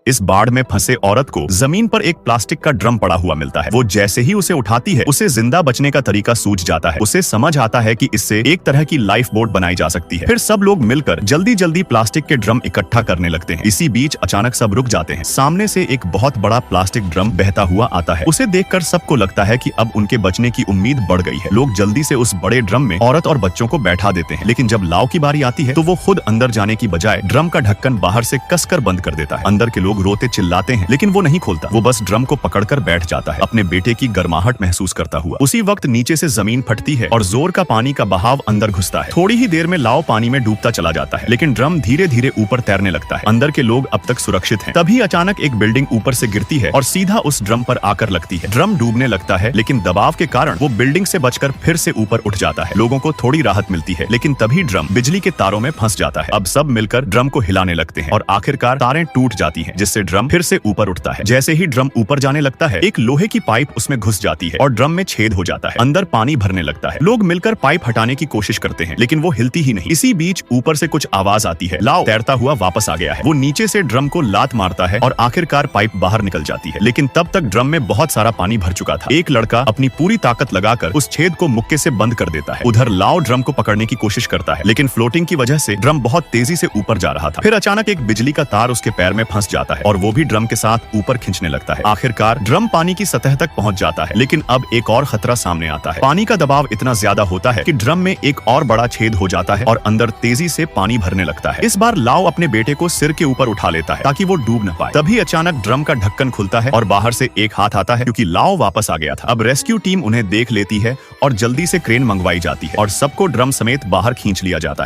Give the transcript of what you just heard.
इस बाढ़ में फंसे औरत को जमीन पर एक प्लास्टिक का ड्रम पड़ा हुआ मिलता है। वो जैसे ही उसे उठाती है, उसे जिंदा बचने का तरीका सूझ जाता है। उसे समझ आता है कि इससे एक तरह की लाइफ बोट बनाई जा सकती है। फिर सब लोग मिलकर जल्दी जल्दी प्लास्टिक के ड्रम इकट्ठा करने लगते हैं। इसी बीच अचानक सब रुक जाते हैं। सामने से एक बहुत बड़ा प्लास्टिक ड्रम बहता हुआ आता है। उसे देखकर सबको लगता है कि अब उनके बचने की उम्मीद बढ़ गई है। लोग जल्दी से उस बड़े ड्रम में औरत और बच्चों को बैठा देते हैं। लेकिन जब लाव की बारी आती है तो वो खुद अंदर जाने की बजाय ड्रम का ढक्कन बाहर से कसकर बंद कर देता है। अंदर के लोग रोते चिल्लाते हैं, लेकिन वो नहीं खोलता। वो बस ड्रम को पकड़कर बैठ जाता है, अपने बेटे की गर्माहट महसूस करता हुआ। उसी वक्त नीचे से जमीन फटती है और जोर का पानी का बहाव अंदर घुसता है। थोड़ी ही देर में लाव पानी में डूबता चला जाता है, लेकिन ड्रम धीरे धीरे ऊपर तैरने लगता है। अंदर के लोग अब तक सुरक्षित हैं। तभी अचानक एक बिल्डिंग ऊपर से गिरती है और सीधा उस ड्रम पर आकर लगती है। ड्रम डूबने लगता है, लेकिन दबाव के कारण वो बिल्डिंग से बचकर फिर से ऊपर उठ जाता है। लोगों को थोड़ी राहत मिलती है, लेकिन तभी ड्रम बिजली के तारों में फंस जाता है। अब सब मिलकर ड्रम को हिलाने लगते हैं और आखिरकार तारें टूट जाती हैं, जिससे ड्रम फिर से ऊपर उठता है। जैसे ही ड्रम ऊपर जाने लगता है, एक लोहे की पाइप उसमें घुस जाती है और ड्रम में छेद हो जाता है। अंदर पानी भरने लगता है। लोग मिलकर पाइप हटाने की कोशिश करते हैं, लेकिन वो हिलती ही नहीं। इसी बीच ऊपर से कुछ आवाज आती है। लाव तैरता हुआ वापस आ गया है। वो नीचे से ड्रम को लात मारता है और आखिरकार पाइप बाहर निकल जाती है, लेकिन तब तक ड्रम में बहुत सारा पानी भर चुका था। एक लड़का अपनी पूरी ताकत लगाकर उस छेद को मुक्के से बंद कर देता है। उधर लाव ड्रम को पकड़ने की कोशिश करता है, लेकिन फ्लोटिंग की वजह से ड्रम बहुत तेजी से ऊपर जा रहा था। फिर अचानक एक बिजली का तार उसके पैर में फंस जाता है और वो भी ड्रम के साथ ऊपर खींचने लगता है। आखिरकार ड्रम पानी की सतह तक पहुंच जाता है, लेकिन अब एक और खतरा सामने आता है। पानी का दबाव इतना ज्यादा होता है कि ड्रम में एक और बड़ा छेद हो जाता है और अंदर तेजी से पानी भरने लगता है। इस बार लाव अपने बेटे को सिर के ऊपर उठा लेता है ताकि वो डूब न पाए। तभी अचानक ड्रम का ढक्कन खुलता है और बाहर से एक हाथ आता है, क्योंकि लाव वापस आ गया था। अब रेस्क्यू टीम उन्हें देख लेती है और जल्दी से क्रेन मंगवाई जाती है और सबको ड्रम समेत बाहर खींच लिया जाता है।